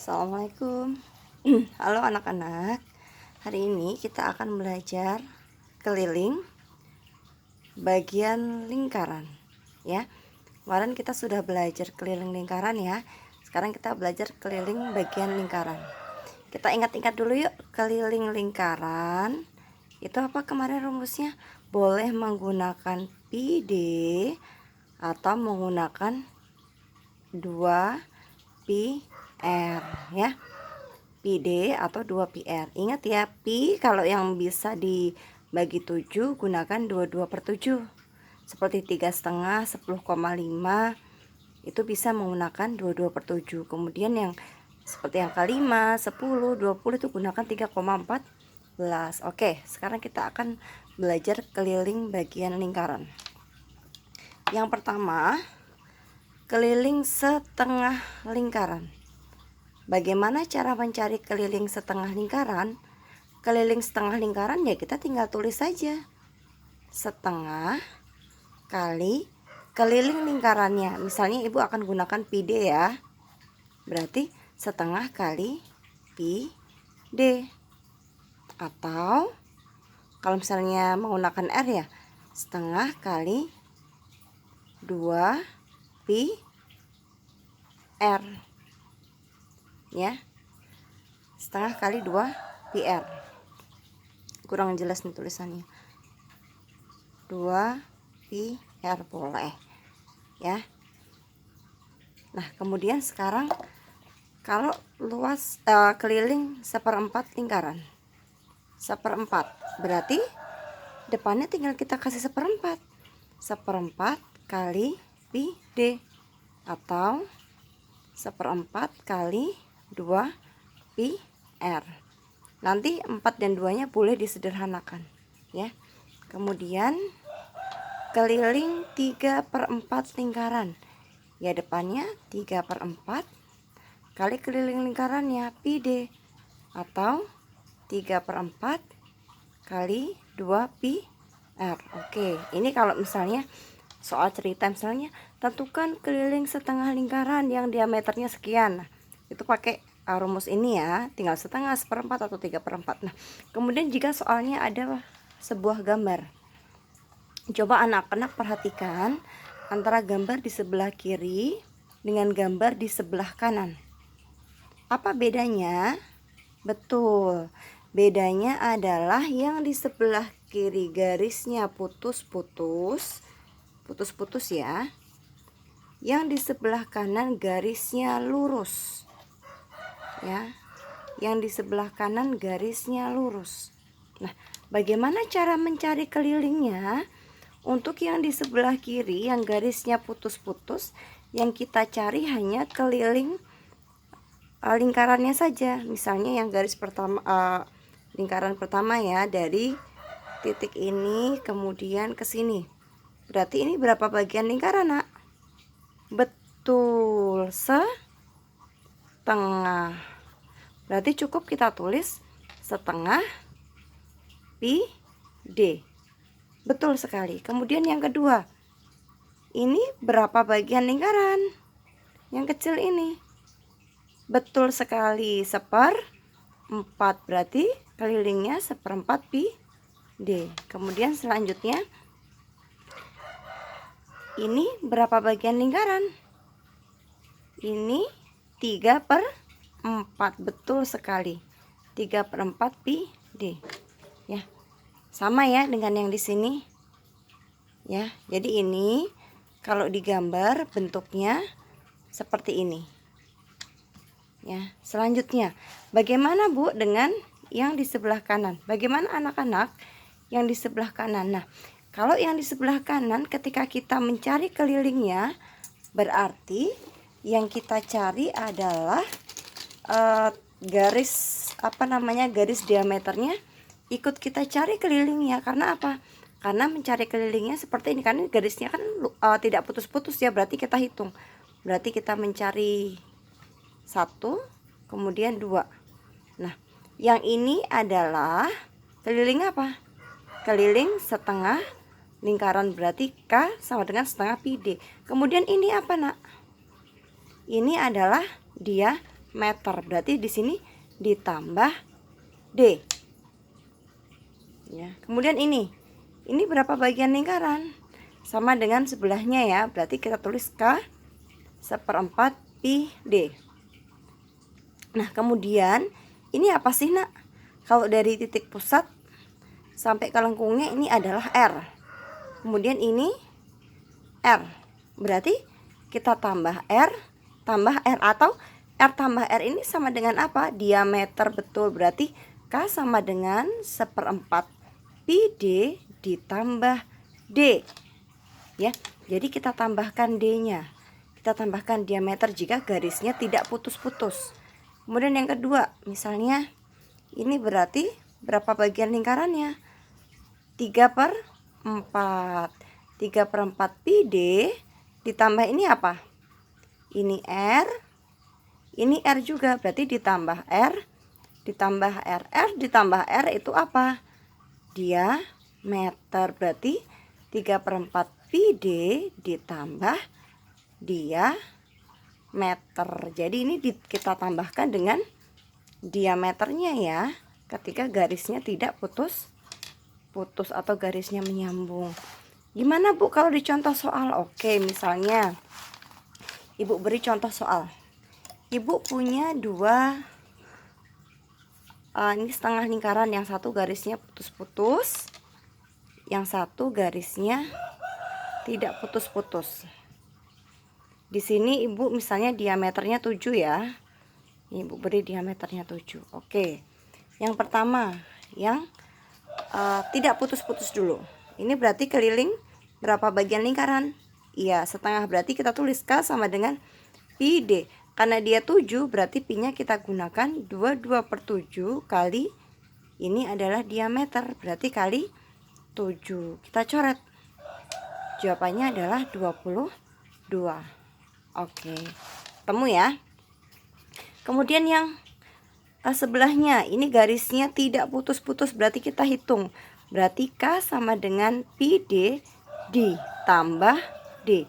Assalamualaikum. Halo anak-anak. Hari ini kita akan belajar keliling bagian lingkaran ya. Kemarin kita sudah belajar keliling lingkaran ya. Sekarang kita belajar keliling bagian lingkaran. Kita ingat-ingat dulu yuk, keliling lingkaran itu apa kemarin rumusnya? Boleh menggunakan pi d atau menggunakan 2pi r ya. Pi d atau 2pi r. Ingat ya, pi kalau yang bisa dibagi 7 gunakan 22/7. Seperti 3,5, 10,5 itu bisa menggunakan 22/7. Kemudian yang seperti angka 5, 10, 20 itu gunakan 3,14. Oke, sekarang kita akan belajar keliling bagian lingkaran. Yang pertama, keliling setengah lingkaran. Bagaimana cara mencari keliling setengah lingkaran? Keliling setengah lingkaran ya kita tinggal tulis saja. Setengah kali keliling lingkarannya. Misalnya ibu akan gunakan pi d ya. Berarti setengah kali pi d. Atau kalau misalnya menggunakan r ya, setengah kali 2pi r. Ya, setengah kali 2pi r. Kurang jelas nih tulisannya. 2pi r boleh ya. Nah kemudian sekarang kalau luas keliling 1/4 lingkaran, 1/4 berarti depannya tinggal kita kasih 1/4. 1/4 kali pi d atau 1/4 kali 2pi r. Nanti 4 dan 2 nya boleh disederhanakan ya. Kemudian keliling 3/4 lingkaran. Ya depannya 3/4 kali keliling lingkarannya pi d atau 3/4 kali 2pi r. Oke, ini kalau misalnya soal cerita misalnya tentukan keliling setengah lingkaran yang diameternya sekian. Nah, itu pakai rumus ini ya, tinggal setengah, 1/4 atau 3/4. Nah kemudian jika soalnya ada sebuah gambar, coba anak-anak perhatikan antara gambar di sebelah kiri dengan gambar di sebelah kanan. Apa bedanya? Betul, bedanya adalah yang di sebelah kiri garisnya putus-putus ya, yang di sebelah kanan garisnya lurus ya, yang di sebelah kanan garisnya lurus. Nah bagaimana cara mencari kelilingnya? Untuk yang di sebelah kiri yang garisnya putus-putus, yang kita cari hanya keliling lingkarannya saja. Misalnya yang garis pertama, lingkaran pertama ya, dari titik ini kemudian ke sini. Berarti ini berapa bagian lingkaran nak? Betul, setengah. Berarti cukup kita tulis setengah pi d. Betul sekali. Kemudian yang kedua, ini berapa bagian lingkaran? Yang kecil ini. Betul sekali, 1/4. Berarti kelilingnya 1/4 pi d. Kemudian selanjutnya, ini berapa bagian lingkaran? Ini 3/4. Betul sekali, 3/4 pi d ya. Sama ya dengan yang di sini ya. Jadi ini kalau digambar bentuknya seperti ini ya. Selanjutnya, bagaimana Bu dengan yang di sebelah kanan? Bagaimana anak-anak yang di sebelah kanan? Nah kalau yang di sebelah kanan, ketika kita mencari kelilingnya, berarti yang kita cari adalah garis garis diameternya ikut kita cari kelilingnya. Karena apa? Karena mencari kelilingnya seperti ini, karena garisnya kan tidak putus-putus ya. Berarti kita hitung, berarti kita mencari 1 kemudian 2. Nah yang ini adalah keliling apa? Keliling setengah lingkaran, berarti K sama dengan setengah pi d. Kemudian ini apa nak? Ini adalah dia meter. Berarti di sini ditambah D. Ya, kemudian ini berapa bagian lingkaran? Sama dengan sebelahnya ya. Berarti kita tulis K seperempat pi D. Nah, kemudian ini apa sih, Nak? Kalau dari titik pusat sampai ke lengkungnya ini adalah R. Kemudian ini R. Berarti kita tambah R atau R tambah R ini sama dengan apa? Diameter, betul. Berarti K sama dengan seperempat pi D ditambah D. Ya, jadi kita tambahkan D-nya. Kita tambahkan diameter jika garisnya tidak putus-putus. Kemudian yang kedua, misalnya ini berarti berapa bagian lingkarannya? 3/4. 3/4 pi D ditambah ini apa? Ini R. Ini R juga, berarti ditambah R ditambah R. R ditambah R itu apa? Diameter. Berarti 3/4 pi D ditambah diameter. Jadi ini kita tambahkan dengan diameternya ya, ketika garisnya tidak putus atau garisnya menyambung. Gimana Bu kalau di contoh soal? Oke, misalnya Ibu beri contoh soal. Ibu punya dua ini setengah lingkaran, yang satu garisnya putus-putus, yang satu garisnya tidak putus-putus. Di sini Ibu misalnya diameternya 7 ya. Ibu beri diameternya 7. Oke. Yang pertama, yang tidak putus-putus dulu. Ini berarti keliling berapa bagian lingkaran? Iya, setengah. Berarti kita tulis K sama dengan pi D. Karena dia 7, berarti pi-nya kita gunakan 22/7 kali ini adalah diameter, berarti kali 7. Kita coret. Jawabannya adalah 22. Oke. Temu ya. Kemudian yang sebelahnya, ini garisnya tidak putus-putus, berarti kita hitung. Berarti K sama dengan pi D ditambah D.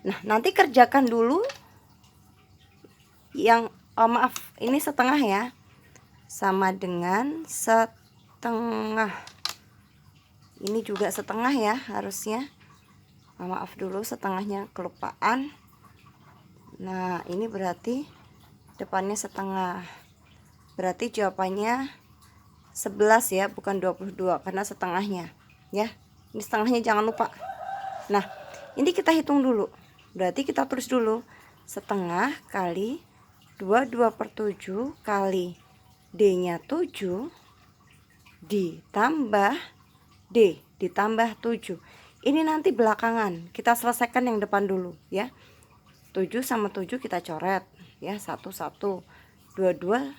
Nah, nanti kerjakan dulu yang maaf, ini setengah ya, sama dengan setengah. Ini juga setengah ya harusnya. Maaf dulu, setengahnya kelupaan. Nah, ini berarti depannya setengah. Berarti jawabannya 11 ya, bukan 22 karena setengahnya ya. Ini setengahnya jangan lupa. Nah, ini kita hitung dulu. Berarti kita tulis dulu setengah kali 22/7 kali D-nya 7 ditambah D ditambah 7. Ini nanti belakangan, kita selesaikan yang depan dulu ya. 7 sama 7 kita coret ya, 1 1. 22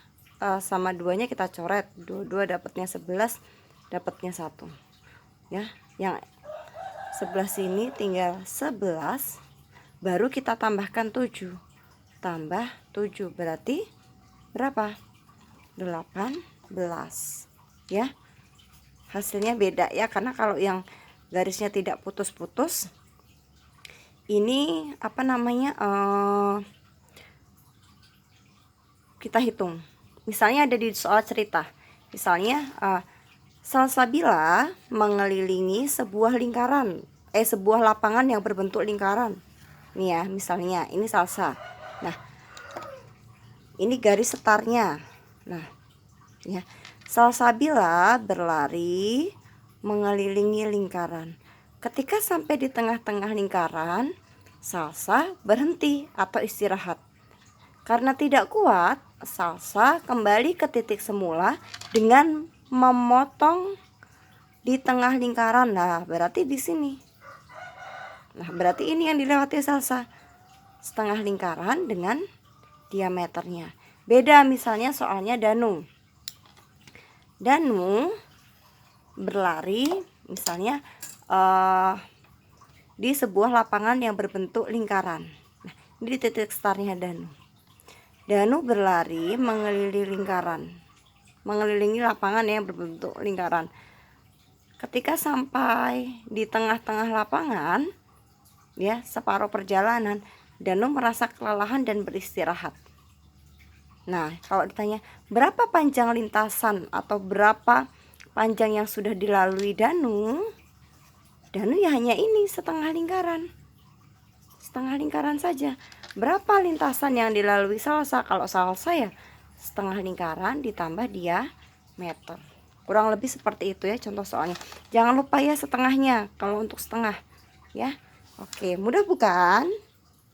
sama 2-nya kita coret. 22 dapatnya 11, dapatnya 1. Ya, yang 11 ini tinggal 11, baru kita tambahkan 7. Tambah 7 berarti berapa? 18 ya. Hasilnya beda ya, karena kalau yang garisnya tidak putus-putus, ini apa namanya, kita hitung. Misalnya ada di soal cerita, misalnya Salsabila mengelilingi sebuah lingkaran, sebuah lapangan yang berbentuk lingkaran. Nih ya, misalnya ini Salsa. Nah, ini garis setarnya. Nah, ya, Salsabila berlari mengelilingi lingkaran. Ketika sampai di tengah-tengah lingkaran, Salsa berhenti atau istirahat. Karena tidak kuat, Salsa kembali ke titik semula dengan memotong di tengah lingkaran. Nah, berarti di sini. Nah, berarti ini yang dilewati Salsa. Setengah lingkaran dengan diameternya. Beda misalnya soalnya Danu. Danu berlari misalnya di sebuah lapangan yang berbentuk lingkaran. Nah, ini di titik startnya Danu. Danu berlari mengelilingi lapangan yang berbentuk lingkaran. Ketika sampai di tengah-tengah lapangan, ya, separuh perjalanan, Danu merasa kelelahan dan beristirahat. Nah, kalau ditanya berapa panjang lintasan atau berapa panjang yang sudah dilalui Danu ya hanya ini, setengah lingkaran. Setengah lingkaran saja. Berapa lintasan yang dilalui salsa? Kalau salsa ya setengah lingkaran ditambah diameter. Kurang lebih seperti itu ya contoh soalnya. Jangan lupa ya setengahnya kalau untuk setengah ya. Oke, mudah bukan?